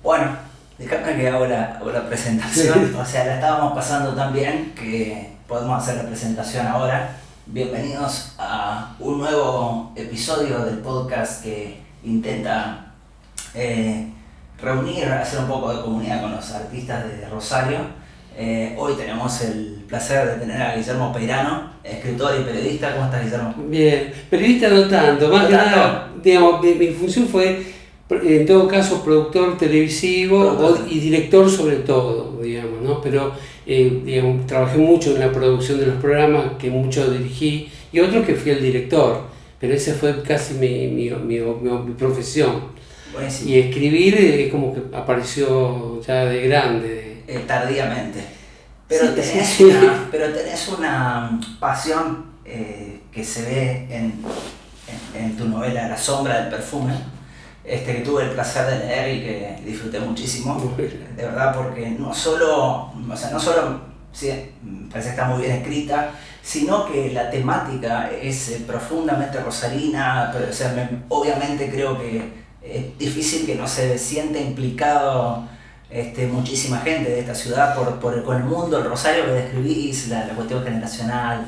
Bueno, déjame que hago la presentación. O sea, la estábamos pasando tan bien que podemos hacer la presentación ahora. Bienvenidos a un nuevo episodio del podcast que intenta reunir, hacer un poco de comunidad con los artistas de Rosario. Hoy tenemos el placer de tener a Guillermo Peirano, escritor y periodista. ¿Cómo estás, Guillermo? Bien, periodista no tanto, más que nada, digamos, mi función fue, en todo caso, productor televisivo y director sobre todo, digamos, ¿no? Pero, digamos, trabajé mucho en la producción de los programas, que mucho dirigí, y otros que fui el director, pero esa fue casi mi profesión. Buenísimo. Y escribir es como que apareció ya de grande. Tardíamente. Pero, sí, tenés una pasión que se ve en tu novela La sombra del perfume, que tuve el placer de leer y que disfruté muchísimo, de verdad, porque no solo sí, me parece que está muy bien escrita, sino que la temática es profundamente rosarina, pero, o sea, obviamente creo que es difícil que no se sienta implicado muchísima gente de esta ciudad con el mundo, el Rosario que describís, la cuestión generacional.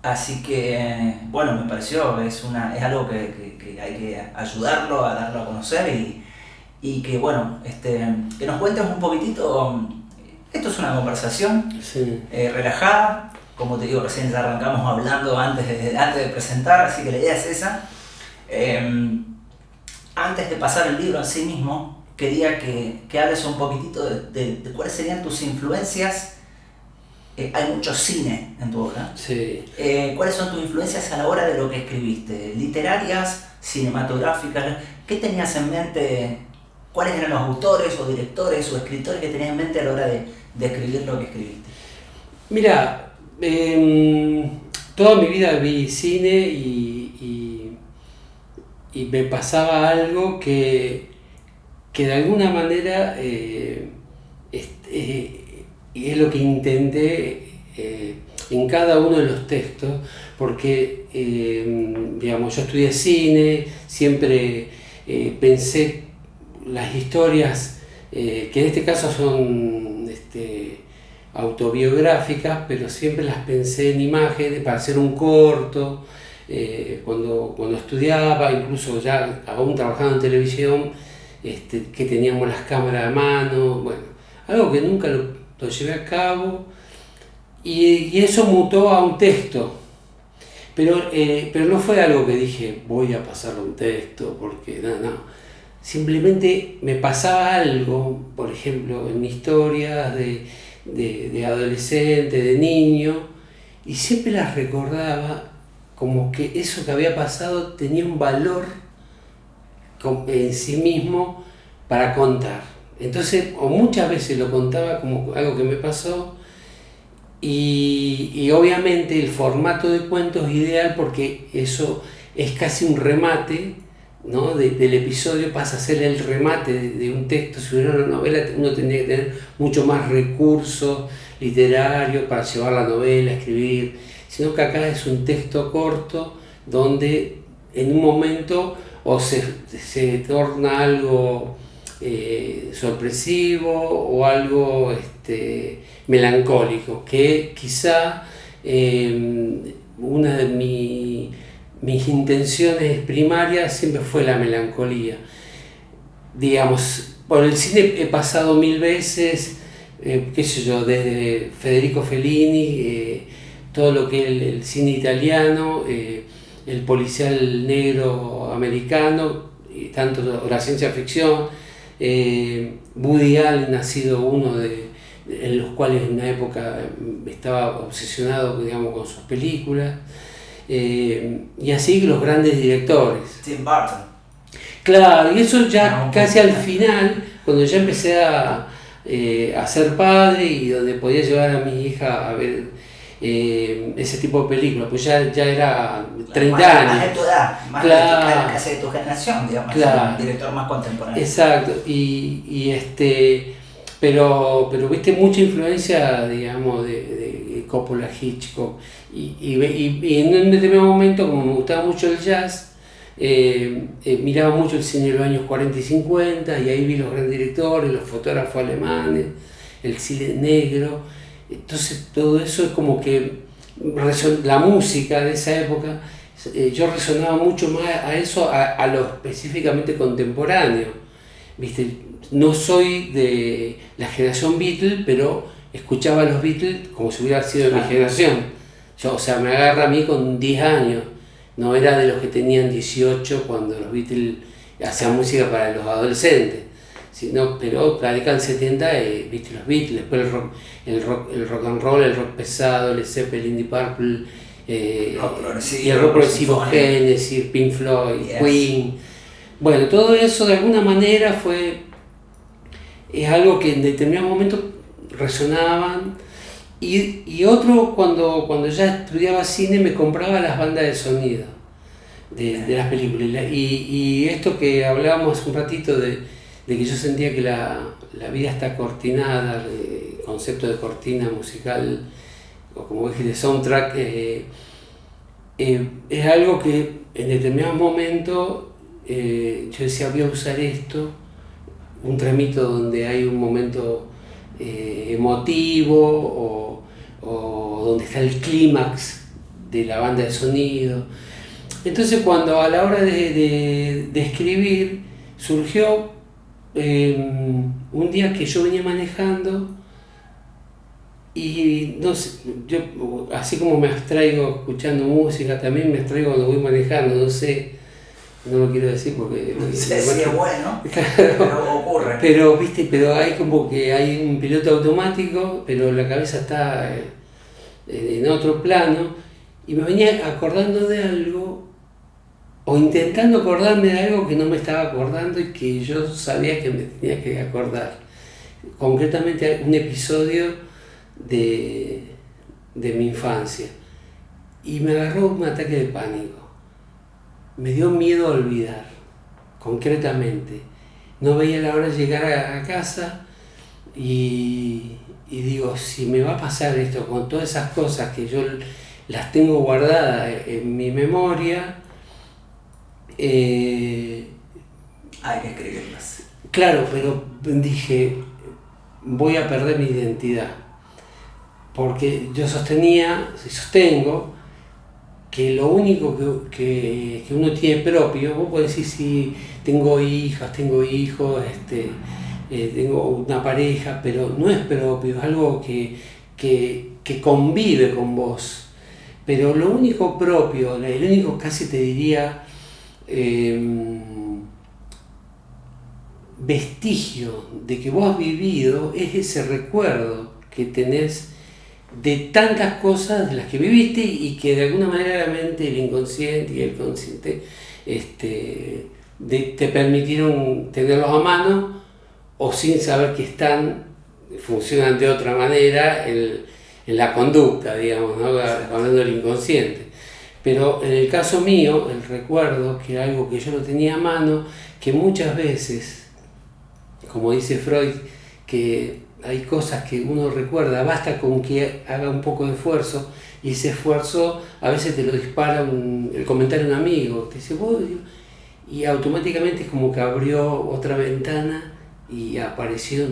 Así que, bueno, me pareció, es algo que hay que ayudarlo, a darlo a conocer y que, bueno, que nos cuentes un poquitito. Esto es una conversación relajada, como te digo, recién ya arrancamos hablando antes de presentar, así que la idea es esa. Antes de pasar el libro en sí mismo, quería que hables un poquitito de cuáles serían tus influencias. Hay mucho cine en tu obra. Sí. ¿Cuáles son tus influencias a la hora de lo que escribiste? ¿Literarias, cinematográficas? ¿Qué tenías en mente? ¿Cuáles eran los autores o directores o escritores que tenías en mente a la hora de escribir lo que escribiste? Mira, toda mi vida vi cine y me pasaba algo que de alguna manera y es lo que intenté en cada uno de los textos, porque digamos, yo estudié cine, siempre pensé las historias, que en este caso son autobiográficas, pero siempre las pensé en imágenes para hacer un corto. Cuando estudiaba, incluso ya aún trabajando en televisión, que teníamos las cámaras a mano, bueno, algo que nunca lo llevé a cabo y eso mutó a un texto, pero no fue algo que dije voy a pasarlo a un texto, porque no, simplemente me pasaba algo, por ejemplo, en historias de adolescente, de niño, y siempre las recordaba como que eso que había pasado tenía un valor en sí mismo para contar. Entonces, o muchas veces lo contaba como algo que me pasó y obviamente el formato de cuento es ideal porque eso es casi un remate, ¿no? Del episodio pasa a ser el remate de un texto. Si hubiera una novela uno tendría que tener mucho más recursos literarios para llevar la novela, escribir, sino que acá es un texto corto donde en un momento o se torna algo sorpresivo o algo melancólico, que quizá una de mis intenciones primarias siempre fue la melancolía. Digamos, por el cine he pasado 1000 veces, qué sé yo, desde Federico Fellini, todo lo que es el cine italiano, el policial negro americano, tanto la ciencia ficción. Woody Allen ha sido uno en los cuales en una época estaba obsesionado, digamos, con sus películas, y así los grandes directores. Tim Burton. Claro, y eso ya casi al final, cuando ya empecé a ser padre y donde podía llevar a mi hija a ver ese tipo de películas, pues ya era 30 años. Más de tu edad, más casi de tu generación, digamos, claro. Un director más contemporáneo. Exacto, pero viste mucha influencia, digamos, de Coppola, Hitchcock, y en un determinado momento, como me gustaba mucho el jazz, Miraba mucho el cine de los años 40 y 50 y ahí vi los grandes directores, los fotógrafos alemanes, el cine negro. Entonces todo eso es como que la música de esa época, yo resonaba mucho más a eso, a lo específicamente contemporáneo. ¿Viste? No soy de la generación Beatles, pero escuchaba a los Beatles como si hubiera sido de mi generación. O sea, me agarra a mí con 10 años. No era de los que tenían 18 cuando los Beatles hacían música para los adolescentes. Pero la década del 70, viste, los Beatles, después el rock and roll, el rock pesado, Led Zeppelin, Deep Purple, y el rock progresivo, Genesis, Pink Floyd, Queen. Bueno, todo eso de alguna manera es algo que en determinados momentos resonaban. Y otro, cuando ya estudiaba cine, me compraba las bandas de sonido de las películas. Y esto que hablábamos un ratito de que yo sentía que la vida está cortinada, el concepto de cortina musical, o como dije, de soundtrack, es algo que en determinados momentos yo decía, voy a usar esto, un tramito donde hay un momento emotivo o donde está el clímax de la banda de sonido. Entonces cuando a la hora de escribir surgió un día que yo venía manejando y no sé, yo así como me abstraigo escuchando música, también me abstraigo cuando voy manejando, no sé, no lo quiero decir porque no sé si es bueno, claro, pero ocurre. Pero hay como que hay un piloto automático, pero la cabeza está en otro plano, y me venía acordando de algo, o intentando acordarme de algo que no me estaba acordando y que yo sabía que me tenía que acordar. Concretamente un episodio de mi infancia. Y me agarró un ataque de pánico. Me dio miedo a olvidar, concretamente. No veía la hora de llegar a casa y digo, si me va a pasar esto con todas esas cosas que yo las tengo guardadas en mi memoria, hay que escribirlas. Claro, pero dije, voy a perder mi identidad, porque yo sostenía y sostengo que lo único que uno tiene propio, vos podés decir si tengo hijas, tengo hijos, tengo una pareja, pero no es propio, es algo que convive con vos. Pero lo único propio, el único casi te diría vestigio de que vos has vivido es ese recuerdo que tenés de tantas cosas de las que viviste y que de alguna manera la mente, el inconsciente y el consciente te permitieron tenerlos a mano, o sin saber que funcionan de otra manera en la conducta, digamos, ¿no? Hablando del inconsciente. Pero en el caso mío, el recuerdo, que era algo que yo lo tenía a mano, que muchas veces, como dice Freud, que hay cosas que uno recuerda, basta con que haga un poco de esfuerzo, y ese esfuerzo a veces te lo dispara el comentario de un amigo, te dice, vos, y automáticamente es como que abrió otra ventana y apareció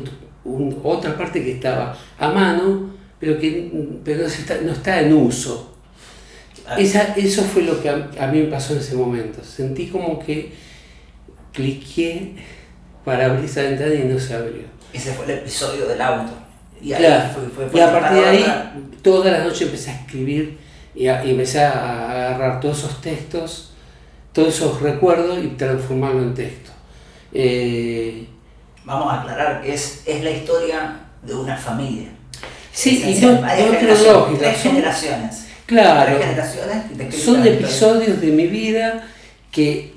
otra parte que estaba a mano, pero no está en uso. Eso fue lo que a mí me pasó en ese momento. Sentí como que cliqué para abrir esa ventana y no se abrió. Ese fue el episodio del auto. Y claro, y a partir de ahí, toda la noche empecé a escribir y empecé a agarrar todos esos textos, todos esos recuerdos y transformarlo en texto. Vamos a aclarar que es la historia de una familia. Sí, y no cronológica. Tres generaciones. Claro, 3 generaciones. Son episodios de mi vida que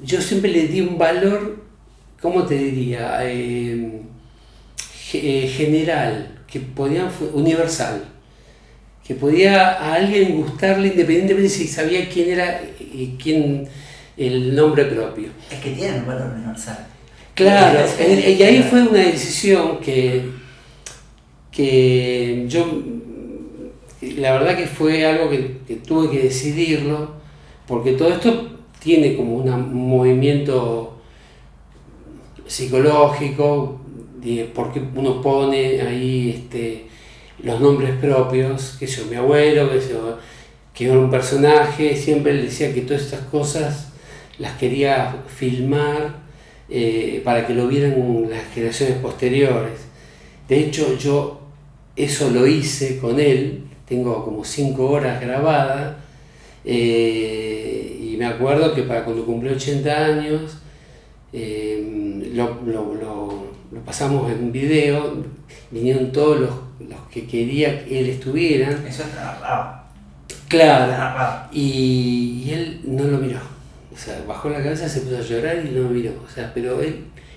yo siempre le di un valor, ¿cómo te diría? General, universal, que podía a alguien gustarle independientemente si sabía quién era y quién el nombre propio. Es que tienen un valor universal. Claro, y ahí fue una decisión que yo, la verdad que fue algo que tuve que decidirlo, porque todo esto tiene como un movimiento psicológico, porque uno pone ahí los nombres propios, que yo, mi abuelo, que era un personaje, siempre le decía que todas estas cosas las quería filmar para que lo vieran las generaciones posteriores. De hecho, yo eso lo hice con él, tengo como 5 horas grabadas, y me acuerdo que para cuando cumplió 80 años, lo pasamos en video, vinieron todos los que quería que él estuviera. Eso está narrado. Claro, y él no lo miró. O sea, bajó la cabeza, se puso a llorar y no lo miró. O sea, pero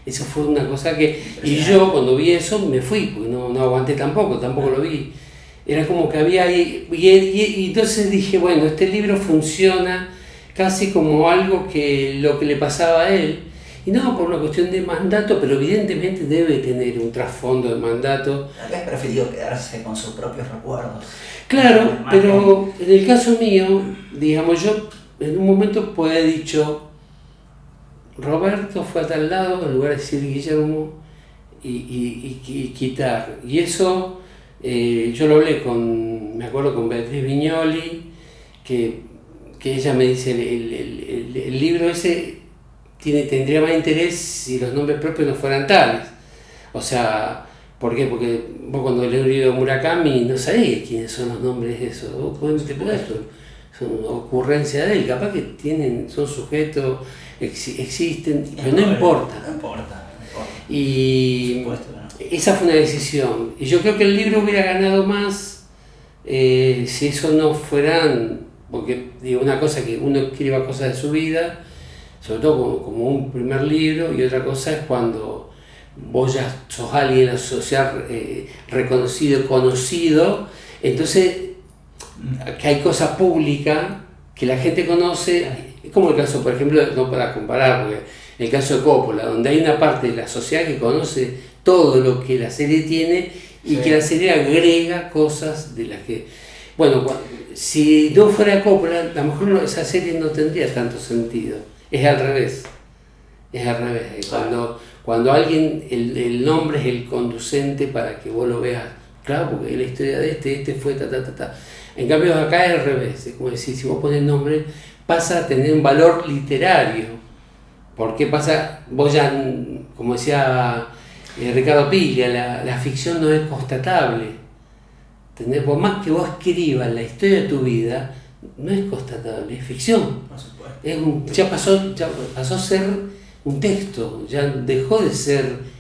eso fue una cosa que... Y yo cuando vi eso me fui, porque no aguanté tampoco lo vi. Era como que había ahí... Y entonces dije, bueno, este libro funciona casi como algo que lo que le pasaba a él. Y no por una cuestión de mandato, pero evidentemente debe tener un trasfondo de mandato. Tal vez prefirió quedarse con sus propios recuerdos. Claro, pero en el caso mío, digamos, yo en un momento pues he dicho, Roberto fue a tal lado, en lugar de decir Guillermo, y quitar. Y eso yo lo hablé me acuerdo con Beatriz Viñoli, que ella me dice, el libro ese tendría más interés si los nombres propios no fueran tales. O sea, ¿por qué? Porque vos cuando lees un libro de Murakami no sabés quiénes son los nombres de esos. Vos podés interpretar esto. Son ocurrencias de él, capaz que son sujetos, existen, pero no importa. No importa. Y Supuesto, ¿no? Esa fue una decisión. Y yo creo que el libro hubiera ganado más si eso no fueran, porque digo, una cosa que uno escriba cosas de su vida, sobre todo como un primer libro, y otra cosa es cuando vos ya sos alguien social, reconocido, conocido, entonces que hay cosa pública que la gente conoce, como el caso, por ejemplo, no para comparar, porque el caso de Coppola, donde hay una parte de la sociedad que conoce todo lo que la serie tiene y que la serie agrega cosas de las que... Bueno, si no fuera Coppola, a lo mejor esa serie no tendría tanto sentido. Es al revés. Cuando alguien, el nombre es el conducente para que vos lo veas, claro, porque es la historia de este fue ta. En cambio acá es al revés, es como decir, si vos pones nombre, pasa a tener un valor literario. Porque pasa, vos ya, como decía Ricardo Piglia, la ficción no es constatable. ¿Entendés? Por más que vos escribas la historia de tu vida, no es constatable, es ficción. Por supuesto. Ya pasó a ser un texto, ya dejó de ser...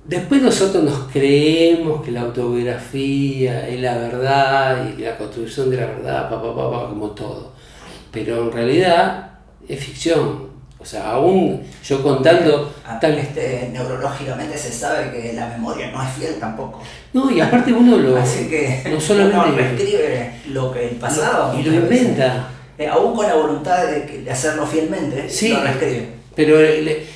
Después nosotros nos creemos que la autobiografía es la verdad y la construcción de la verdad, como todo. Pero en realidad es ficción. O sea, aún yo contando... Neurológicamente se sabe que la memoria no es fiel tampoco. No, y aparte uno Así que no solamente uno reescribe lo que el pasado... Y lo inventa. Aún con la voluntad de hacerlo fielmente, sí, lo reescribe. Pero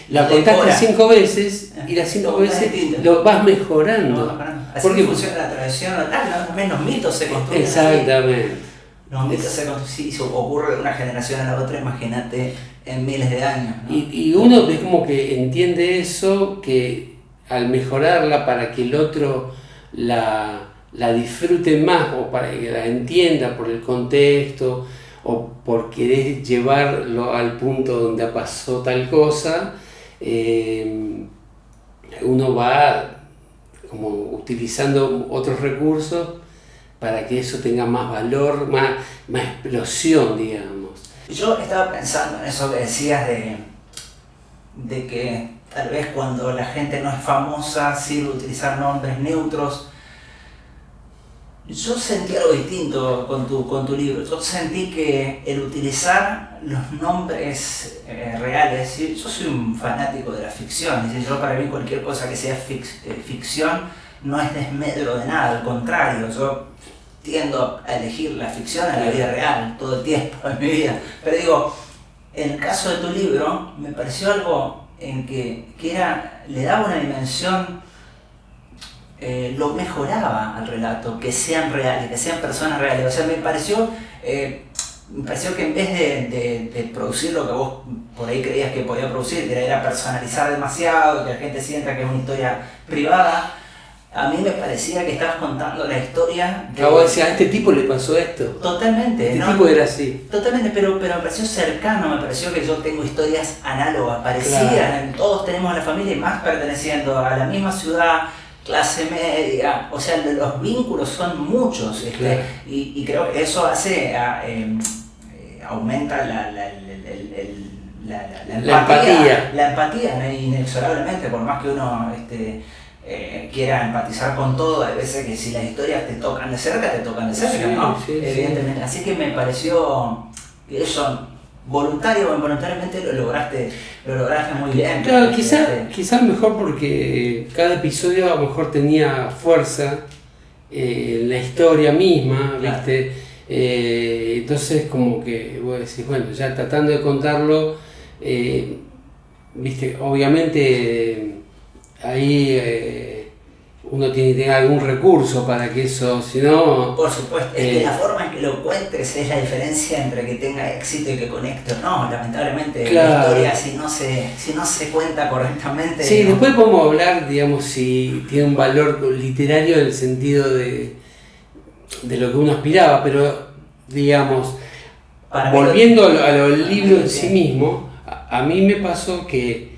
la contaste 5 veces y las 5 veces lo vas mejorando. Así que funciona la tradición oral, los mitos se construyen. Exactamente. Los mitos se construyen, si ocurre de una generación a la otra, imagínate en miles de años, ¿no? Y uno es como que entiende eso, que al mejorarla para que el otro la disfrute más o para que la entienda por el contexto o por querer llevarlo al punto donde pasó tal cosa, uno va como utilizando otros recursos para que eso tenga más valor, más explosión, digamos. Yo estaba pensando en eso que decías de que tal vez cuando la gente no es famosa sirve utilizar nombres neutros. Yo sentí algo distinto con tu libro. Yo sentí que el utilizar los nombres reales, yo soy un fanático de la ficción, es decir, yo para mí cualquier cosa que sea ficción no es desmedro de nada, al contrario, yo tiendo a elegir la ficción a la vida real todo el tiempo en mi vida. Pero digo, en el caso de tu libro me pareció algo en que le daba una dimensión, lo mejoraba al relato, que sean reales, que sean personas reales. O sea, me pareció me pareció que en vez de producir lo que vos por ahí creías que podía producir, que era personalizar demasiado, que la gente sienta que es una historia privada, a mí me parecía que estabas contando la historia de... Vos decías, a este tipo le pasó esto. Totalmente. Este tipo era así. Totalmente, pero me pareció cercano, me pareció que yo tengo historias análogas, parecidas, claro. Todos tenemos la familia y más perteneciendo a la misma ciudad, clase media, o sea, los vínculos son muchos, claro. y creo que eso hace, aumenta la empatía. La empatía, ¿no? Inexorablemente, por más que uno quiera empatizar con todo, hay veces que si las historias te tocan de cerca, sí, ¿no? Sí, evidentemente. Sí. Así que me pareció que eso, voluntario o involuntariamente, lo lograste muy bien. Claro, quizás mejor porque cada episodio a lo mejor tenía fuerza en la historia misma, ¿viste? Claro. Entonces como que vos decís, bueno, ya tratando de contarlo, ¿viste? Obviamente ahí uno tiene que tener algún recurso para que eso, si no... Por supuesto, es que la forma en que lo cuentes es la diferencia entre que tenga éxito y que conecte o no. Lamentablemente, claro. La historia, si no se cuenta correctamente... Sí, ¿no? Después podemos hablar, digamos, si tiene un valor literario en el sentido de lo que uno aspiraba, pero, digamos, volviendo a lo libro en sí mismo, a mí me pasó que...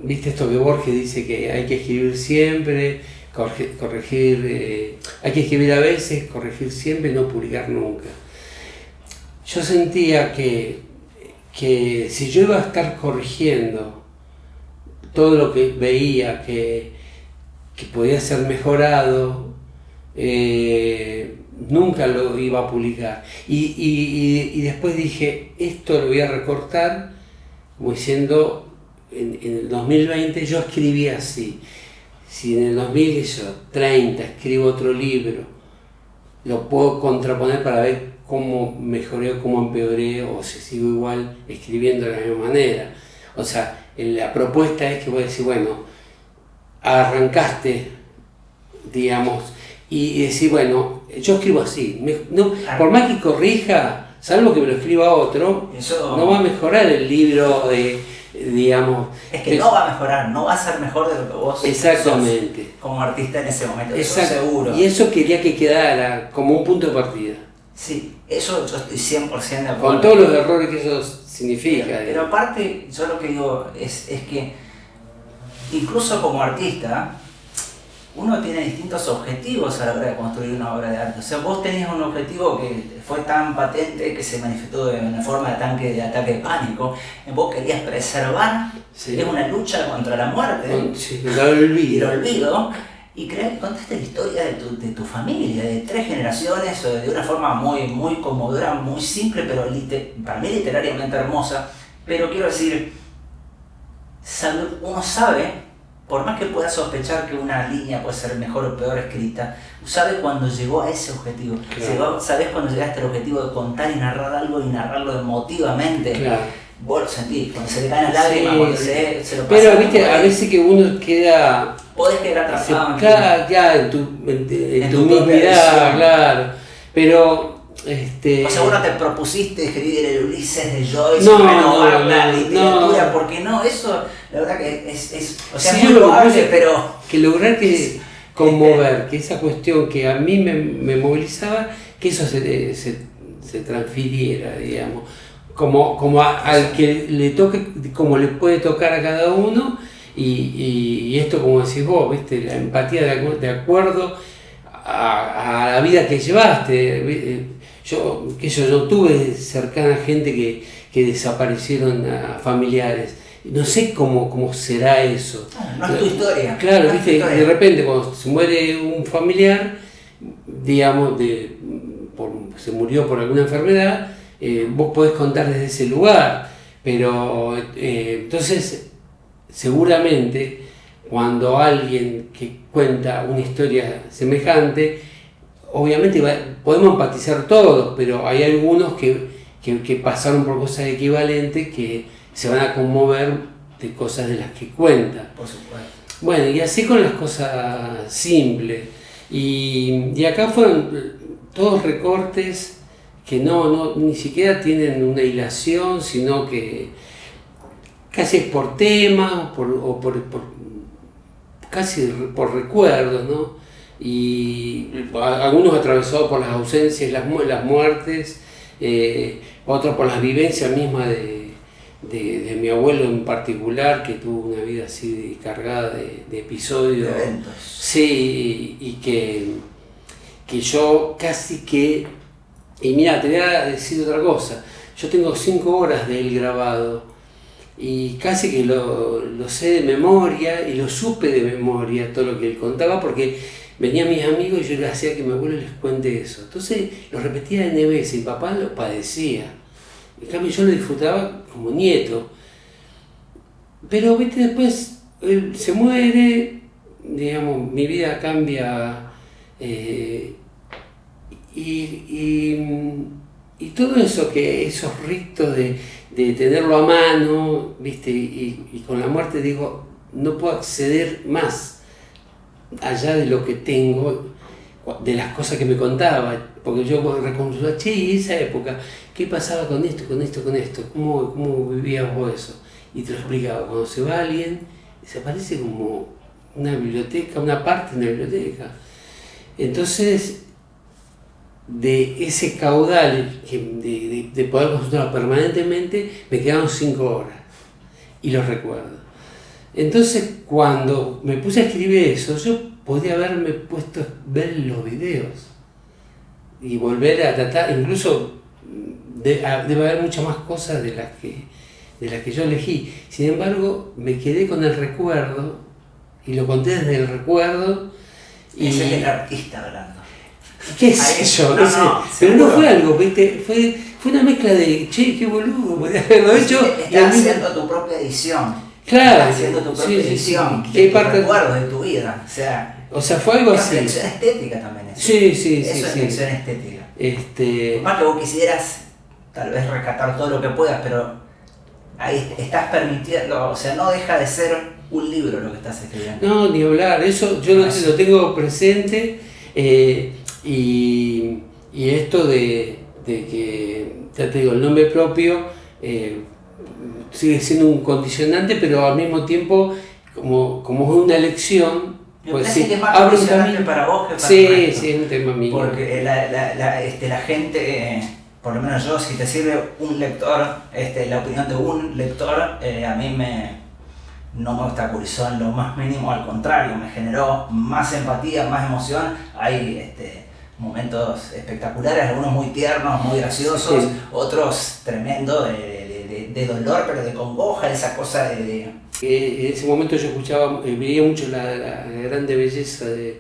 ¿Viste esto que Borges dice que hay que escribir siempre, corregir, hay que escribir a veces, corregir siempre, no publicar nunca? Yo sentía que si yo iba a estar corrigiendo todo lo que veía que podía ser mejorado, nunca lo iba a publicar. Y después dije, esto lo voy a recortar, como diciendo... En el 2020 yo escribí así. Si en el 2030 escribo otro libro, lo puedo contraponer para ver cómo mejoré o cómo empeoré, o si sigo igual escribiendo de la misma manera. O sea, la propuesta es que voy a decir, bueno, arrancaste, digamos, y decir, bueno, yo escribo así. Por más que corrija, salvo que me lo escriba otro, eso... no va a mejorar el libro digamos... Es que no va a mejorar, no va a ser mejor de lo que vos exactamente sos como artista en ese momento, eso seguro. Y eso quería que quedara como un punto de partida. Sí, eso yo estoy 100% de acuerdo. Con todos los errores que eso significa. Pero aparte, yo lo que digo es que incluso como artista, uno tiene distintos objetivos a la hora de construir una obra de arte. O sea, vos tenías un objetivo que fue tan patente que se manifestó de una forma de ataque de pánico. Vos querías preservar, sí. Es una lucha contra la muerte, sí, el olvido. Y contaste la historia de tu familia, de 3 generaciones, de una forma muy conmovedora, muy simple, pero para mí literariamente hermosa. Pero quiero decir, uno sabe... Por más que pueda sospechar que una línea puede ser mejor o peor escrita, sabes cuando llegó a ese objetivo. Claro. Sabes cuando llegaste al objetivo de contar y narrar algo y narrarlo emotivamente. Claro. Vos lo sentís, cuando se le caen las lágrimas, sí, cuando se lo pasa. Pero viste, a veces que uno queda... Podés quedar atrapado. Claro, en tu mismidad, claro. Pero... O sea, vos no te propusiste escribir el Ulises de Joyce, renovar la literatura, porque no, eso, la verdad que es o sea, sí, muy loable, pero... Que lograr conmover, que esa cuestión que a mí me movilizaba, que eso se transfiriera, digamos, como al que le toque, como le puede tocar a cada uno, y esto, como decís vos, ¿viste? La empatía de acuerdo a la vida que llevaste. Yo no tuve cercana gente que desaparecieron a familiares. No sé cómo será eso. No es tu historia. Claro, no, viste, de repente cuando se muere un familiar, digamos, se murió por alguna enfermedad, vos podés contar desde ese lugar. Pero entonces, seguramente, cuando alguien que cuenta una historia semejante, obviamente podemos empatizar todos, pero hay algunos que pasaron por cosas equivalentes que se van a conmover de cosas de las que cuentan. Por supuesto. Bueno, y así con las cosas simples. Y acá fueron todos recortes que no, ni siquiera tienen una hilación, sino que casi es por tema casi por recuerdos, ¿no? Y algunos atravesados por las ausencias, las muertes, otros por las vivencias mismas de mi abuelo en particular, que tuvo una vida así cargada de episodios. De eventos. Sí, y que yo casi que... Y mira, te voy a decir otra cosa. Yo tengo 5 horas de él grabado y casi que lo sé de memoria y lo supe de memoria todo lo que él contaba, porque venían mis amigos y yo les hacía que mi abuelo les cuente eso. Entonces lo repetía N veces y mi papá lo padecía. En cambio yo lo disfrutaba como nieto. Pero viste, después él se muere, digamos, mi vida cambia, y todo eso, esos ritos de tenerlo a mano, viste, y con la muerte digo, no puedo acceder más allá de lo que tengo, de las cosas que me contaba, porque yo reconstruía, che, y esa época, ¿qué pasaba con esto, con esto, con esto? ¿Cómo vivías vos eso? Y te lo explicaba. Cuando se va alguien, desaparece como una biblioteca, una parte de una biblioteca. Entonces, de ese caudal de poder consultarlo permanentemente, me quedaron 5 horas y los recuerdo. Entonces, cuando me puse a escribir eso, yo podía haberme puesto a ver los videos y volver a tratar, incluso debe haber muchas más cosas de las que yo elegí. Sin embargo, me quedé con el recuerdo y lo conté desde el recuerdo. Y ese es el artista hablando. ¿Qué sé yo? No sé. Pero no fue algo, ¿viste? Fue una mezcla de, che, qué boludo, podría haberlo hecho. Estás haciendo tu propia edición. Claro. Estás haciendo tu propia edición. ¿Qué parte recuerdo de tu vida? O sea, fue algo así. Es una estética también. Eso. Sí. Eso es lección estética. Más que vos quisieras, tal vez rescatar todo lo que puedas, pero ahí estás permitiendo, o sea, no deja de ser un libro lo que estás escribiendo. No, ni hablar. Eso yo lo tengo presente. Y esto de que, ya te digo, el nombre propio sigue siendo un condicionante, pero al mismo tiempo, como es una elección, pues sí, que es más condicionante para vos que para el resto. Sí, es un tema mío. Porque la gente, por lo menos yo, si te sirve un lector, la opinión de un lector, a mí no me obstaculizó en lo más mínimo, al contrario, me generó más empatía, más emoción. Hay momentos espectaculares, algunos muy tiernos, muy graciosos, otros tremendos de dolor, pero de congoja, esa cosa de... En ese momento yo veía mucho la grande belleza de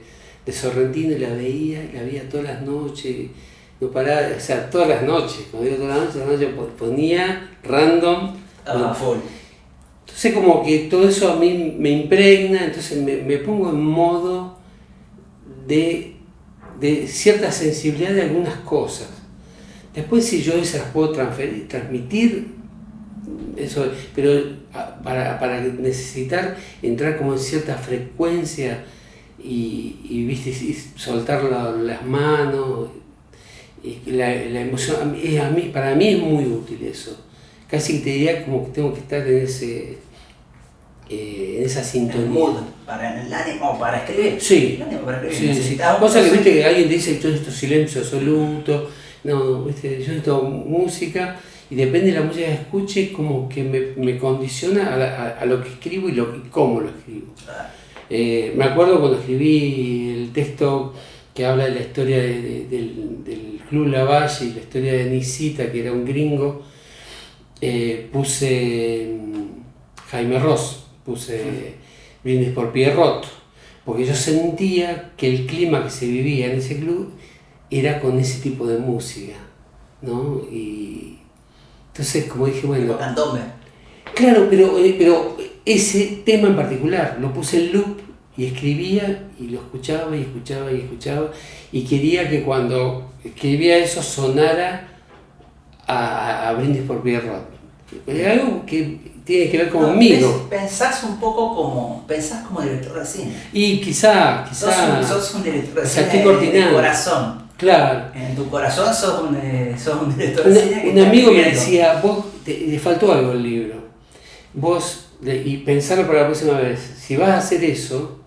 Sorrentino y la veía todas las noches, no paraba, o sea, todas las noches, cuando digo todas las noches ponía random. Full. Entonces como que todo eso a mí me impregna, entonces me pongo en modo de cierta sensibilidad de algunas cosas. Después si yo esas puedo transmitir, eso, pero para necesitar entrar como en cierta frecuencia y ¿viste? Y soltar las manos, y la emoción, para mí es muy útil eso. Casi te diría como que tengo que estar en esa sintonía. El mood, para el ánimo, para escribir. Sí. El ánimo para escribir. Sí. Cosa que viste que alguien te dice todo esto silencio absoluto. No, viste, yo necesito música y depende de la música que escuche, como que me condiciona a lo que escribo y cómo lo escribo. Me acuerdo cuando escribí el texto que habla de la historia del Club Lavalle y la historia de Nisita, que era un gringo. Puse Jaime Ross, puse Brindis por Pierrot, porque yo sentía que el clima que se vivía en ese club era con ese tipo de música, ¿no? Y entonces, como dije, bueno... Candombe. Claro, pero ese tema en particular lo puse en loop y escribía y lo escuchaba y escuchaba y quería que cuando escribía eso sonara a Brindis por Pierrot. Es algo que tiene que ver conmigo. Pensás un poco como director de cine. Y quizá sos un director de cine estoy coordinando. de corazón. Claro. En tu corazón sos un director de cine que Un está amigo me escribiendo. decía, vos le faltó algo al libro. Y pensarlo para la próxima vez. Si vas a hacer eso,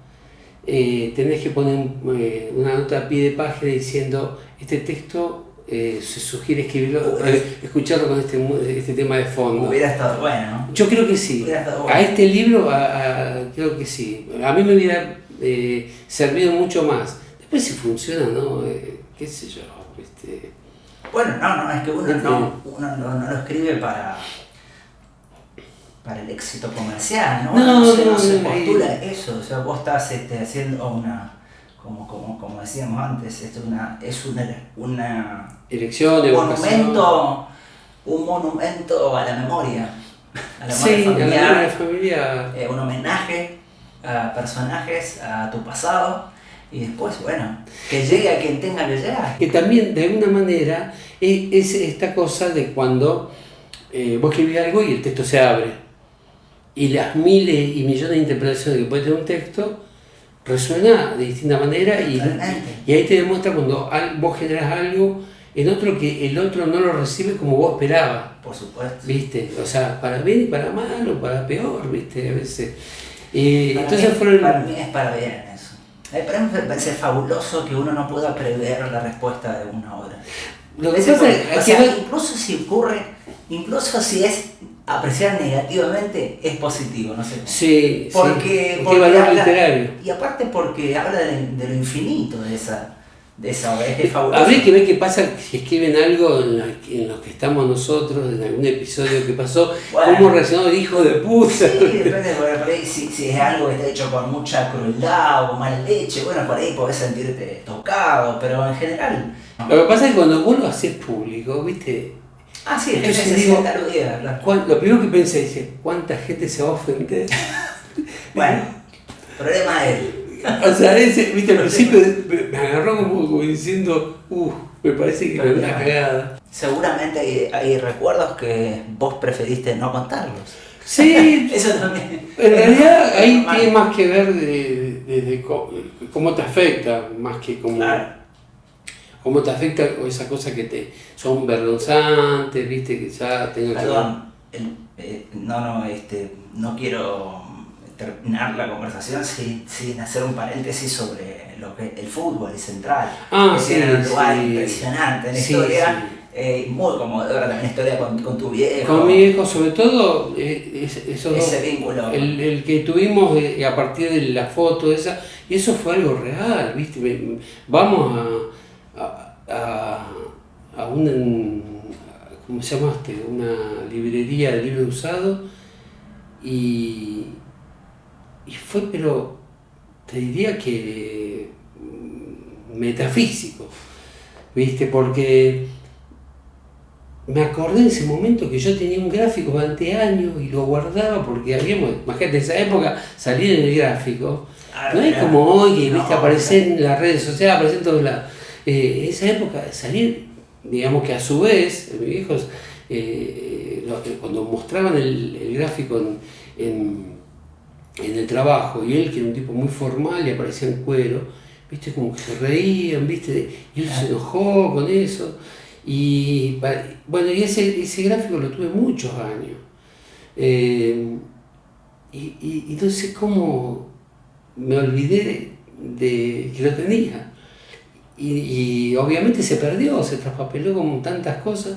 tenés que poner una nota a pie de página diciendo, este texto se sugiere escribirlo, escucharlo con este tema de fondo. Hubiera estado bueno, ¿no? Yo creo que sí. Bueno. A este libro, creo que sí. A mí me hubiera servido mucho más. Después si funciona, ¿no? Qué sé yo. Bueno, es que uno no lo escribe para el éxito comercial, ¿no? No se postula eso. O sea, vos estás haciendo una, como decíamos antes, es una elección, un monumento a la memoria. A la memoria familiar. Un homenaje a personajes, a tu pasado. Y después, bueno, que llegue a quien tenga que llegar. Que también, de alguna manera, es esta cosa de cuando vos escribís algo y el texto se abre. Y las miles y millones de interpretaciones que puede tener un texto resuena de distinta manera y ahí te demuestra cuando vos generas algo en otro que el otro no lo recibe como vos esperabas. Por supuesto. ¿Viste? O sea, para bien y para mal o para peor, ¿viste? A veces. Para mí es para bien eso. Para mí me parece fabuloso que uno no pueda prever la respuesta de una obra. Lo que pasa es que incluso si ocurre, incluso si es apreciar negativamente, es positivo, no sé. Sí, porque valor literario. Y aparte porque habla de lo infinito de esa obra, es fabuloso. Habría que ver qué pasa si escriben algo en lo que estamos nosotros, en algún episodio que pasó, cómo reaccionó el hijo de puta. Sí, depende por ahí, si es algo que está hecho con mucha crueldad o con mala leche, bueno, por ahí podés sentirte tocado, pero en general... Lo que pasa es que cuando vos lo haces público, ¿viste? Sí, es que necesita aludida, claro. Lo primero que pensé, dice, ¿cuánta gente se va a ofender? Bueno, problema de él. O sea, ¿viste? Al principio me agarró como diciendo, me parece que es una cagada. Seguramente hay recuerdos que vos preferiste no contarlos. Sí, eso también. En realidad ahí tiene más que ver de cómo te afecta, más que cómo... Claro. ¿Cómo te afecta esa cosa que son vergonzantes, viste, que ya tengo que... Perdón, no quiero terminar la conversación sin hacer un paréntesis sobre lo que el fútbol es central. Sí, tiene un lugar impresionante en la historia. Muy conmovedora también la historia con tu viejo. Con mi viejo, sobre todo, ese vínculo. El que tuvimos a partir de la foto esa, y eso fue algo real, viste. Vamos a una, ¿cómo se llamaste? Una librería de libros usados y fue, pero te diría que metafísico, ¿viste? Porque me acordé en ese momento que yo tenía un gráfico durante años y lo guardaba porque imagínate, en esa época salir en el gráfico, no es como hoy que viste aparecer en las redes sociales, aparecer en todos lados. Esa época de salir, digamos que a su vez, mis viejos, cuando mostraban el gráfico en el trabajo, y él que era un tipo muy formal y aparecía en cuero, viste, como que se reían, viste, y él se enojó con eso. Y bueno, y ese gráfico lo tuve muchos años. Y no sé cómo me olvidé de que lo tenía. Y obviamente se perdió, se traspapeló como tantas cosas.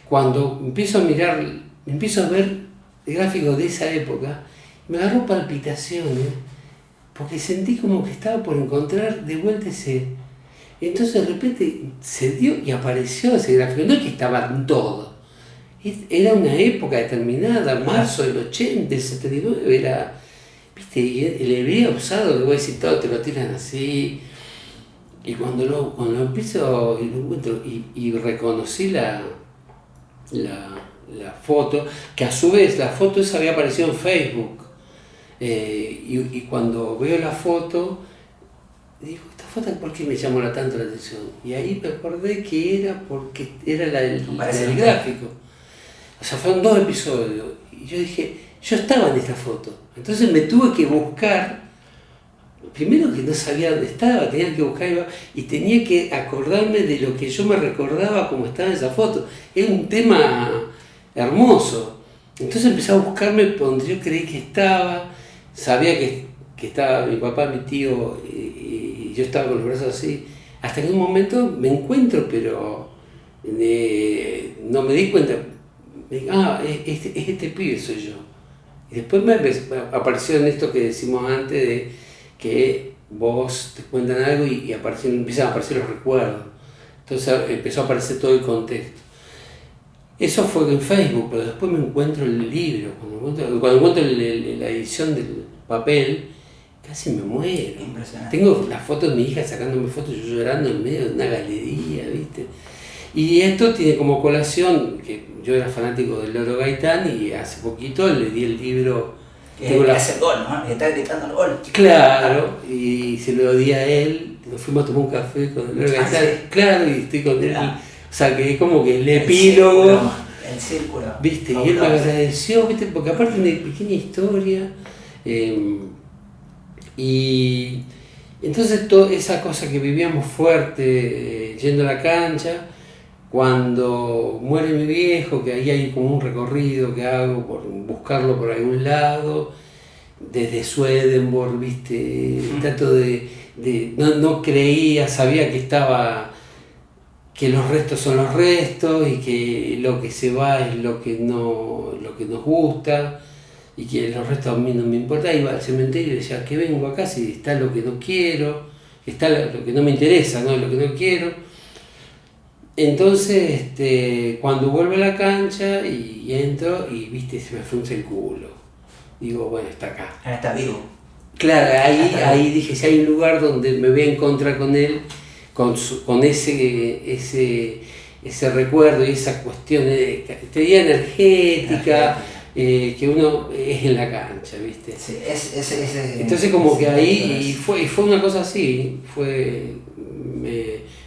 Cuando empiezo a ver el gráfico de esa época, me agarró palpitaciones, porque sentí como que estaba por encontrar de vuelta ese... Entonces de repente se dio y apareció ese gráfico, no es que estaba en todo, era una época determinada, marzo del 80, el 79, era, viste, y le había usado, le voy a decir todo, te lo tiran así, y cuando lo empiezo y lo encuentro y reconocí la foto, que a su vez la foto esa había aparecido en Facebook, y cuando veo la foto, digo, ¿esta foto por qué me llamó tanto la atención? Y ahí me acordé que era porque era la del gráfico. O sea, fueron 2 episodios. Y yo dije, yo estaba en esta foto. Entonces me tuve que buscar primero que no sabía dónde estaba, tenía que buscar y tenía que acordarme de lo que yo me recordaba como estaba en esa foto. Es un tema hermoso. Entonces empecé a buscarme por donde yo creí que estaba, sabía que estaba mi papá, mi tío, y yo estaba con los brazos así, hasta que en un momento me encuentro, pero no me di cuenta. Es este pibe soy yo. Y después apareció en esto que decimos antes de que vos te cuentan algo y empiezan a aparecer los recuerdos. Entonces empezó a aparecer todo el contexto. Eso fue en Facebook, pero después me encuentro el libro. Cuando encuentro la edición del papel, casi me muero. Impresionante. Tengo las fotos de mi hija sacándome fotos, yo llorando en medio de una galería, ¿viste? Y esto tiene como colación que yo era fanático del Loro Gaitán y hace poquito le di el libro. Que hace el gol, ¿no? Que está gritando el gol. Claro, y se lo di a él, nos fuimos a tomar un café con el Loro Gaitán, sí. Claro, y estoy con él. Claro. O sea, que es como que el epílogo. El círculo. ¿Viste? Y él me agradeció, ¿viste? Porque aparte una pequeña historia. Y entonces toda esa cosa que vivíamos fuerte, yendo a la cancha, cuando muere mi viejo, que ahí hay como un recorrido que hago por buscarlo por algún lado, desde Swedenborg, ¿viste? Trato no creía, sabía que que los restos son los restos y que lo que se va es lo que nos gusta y que los restos a mí no me importa. Iba al cementerio y decía, ¿qué vengo acá si está lo que no quiero? Está lo que no me interesa, ¿no? Lo que no quiero. Entonces, cuando vuelvo a la cancha y entro y, ¿viste? Se me frunce el culo. Digo, bueno, está acá. Ahora está vivo. Claro, ahí dije, si hay un lugar donde me voy a encontrar con él, con ese recuerdo y esa cuestión de energética que uno es en la cancha, ¿viste? Sí, entonces como que ahí y fue una cosa así,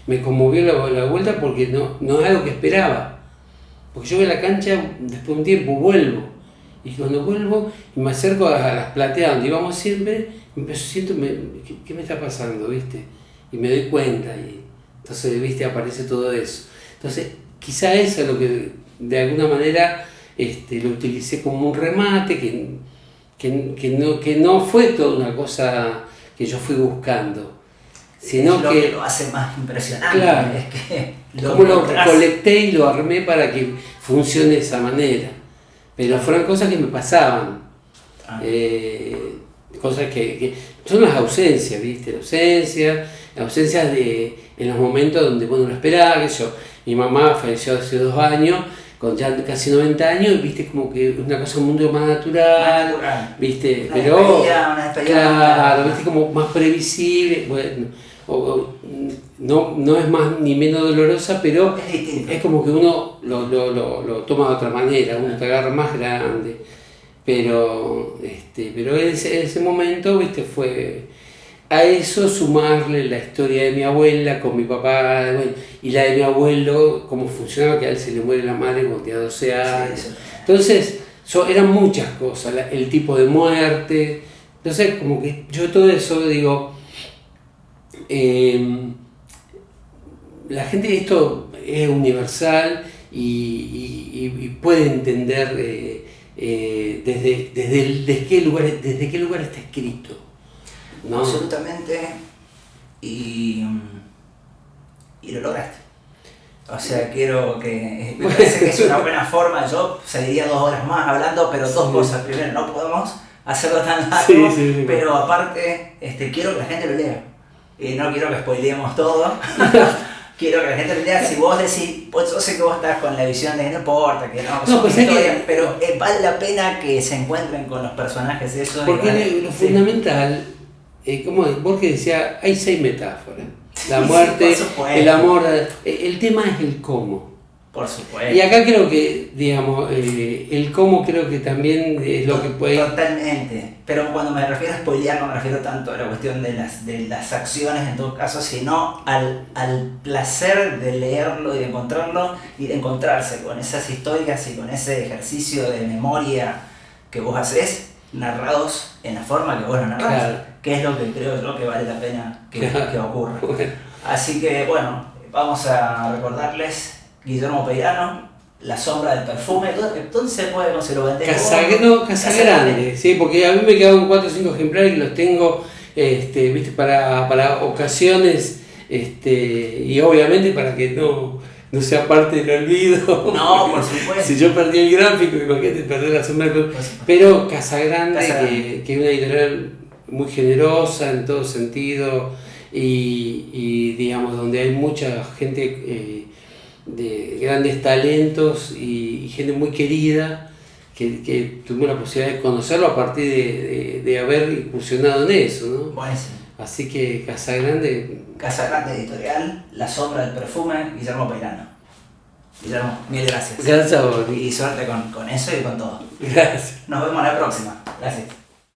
me conmovió la vuelta porque no es algo que esperaba, porque yo voy a la cancha, después de un tiempo vuelvo, y cuando vuelvo y me acerco a las plateas donde íbamos siempre, siento, ¿qué me está pasando, viste? Y me doy cuenta, y entonces, viste, aparece todo eso. Entonces, quizá eso es lo que de alguna manera lo utilicé como un remate, que no fue toda una cosa que yo fui buscando, sino es lo que lo hace más impresionante. Claro, es que como lo recolecté y lo armé para que funcione de esa manera. Pero fueron cosas que me pasaban. Cosas que son las ausencias, ¿viste? La ausencia en los momentos donde uno lo esperaba, que yo, mi mamá falleció hace 2 años, con ya casi 90 años, ¿viste? Como que una cosa, un mundo más natural, ¿viste? Una despedida, claro, ¿viste? Como más previsible, bueno, no es más ni menos dolorosa, pero es como que uno lo toma de otra manera, uno te agarra más grande. Pero ese momento, ¿viste? Fue a eso sumarle la historia de mi abuela con mi papá, bueno, y la de mi abuelo, cómo funcionaba, que a él se le muere la madre cuando tenía 12 años. Sí, entonces, eran muchas cosas, el tipo de muerte. Entonces, como que yo todo eso digo, la gente, esto es universal y puede entender desde qué lugar está escrito, ¿no? Absolutamente, y lo lograste. O sea, me parece que es una buena forma. Yo seguiría 2 horas más hablando, pero 2 cosas. Primero, no podemos hacerlo tan largo, pero aparte quiero que la gente lo lea. Y no quiero que spoileemos todo. Quiero que la gente lo lea. Si vos decís, pues yo sé que vos estás con la visión de no importa, que no pues historia, pero vale la pena que se encuentren con los personajes eso. Porque lo fundamental, como Borges decía, hay 6 metáforas. La muerte, el amor, el tema es el cómo. Por supuesto. Y acá creo que, digamos, el cómo creo que también es lo que puede... Totalmente. Pero cuando me refiero a spoilear no me refiero tanto a la cuestión de las acciones en todo caso, sino al placer de leerlo y de encontrarlo y de encontrarse con esas historias y con ese ejercicio de memoria que vos haces. narrados en la forma que vos lo narrás, Claro. que es lo que creo yo que vale la pena que ocurra. Bueno, Así que bueno, vamos a recordarles Guillermo Peirano, La sombra del perfume. ¿Dónde se puede conseguir? Casagrande, sí, porque a mí me quedaban 4 o 5 ejemplares y los tengo, viste, para ocasiones, y obviamente para que no sea parte del olvido. No, por supuesto. Si yo perdí el gráfico, imagínate perder La sombra del perfume. Pero Casagrande, que es una editorial muy generosa en todo sentido y digamos, donde hay mucha gente de grandes talentos y gente muy querida que tuvimos la posibilidad de conocerlo a partir de haber incursionado en eso, ¿no? Buenísimo. Así que Casagrande Editorial, La sombra del perfume, Guillermo Peirano. Guillermo, mil gracias. Gracias a vos. Y suerte con eso y con todo. Gracias. Nos vemos la próxima. Gracias.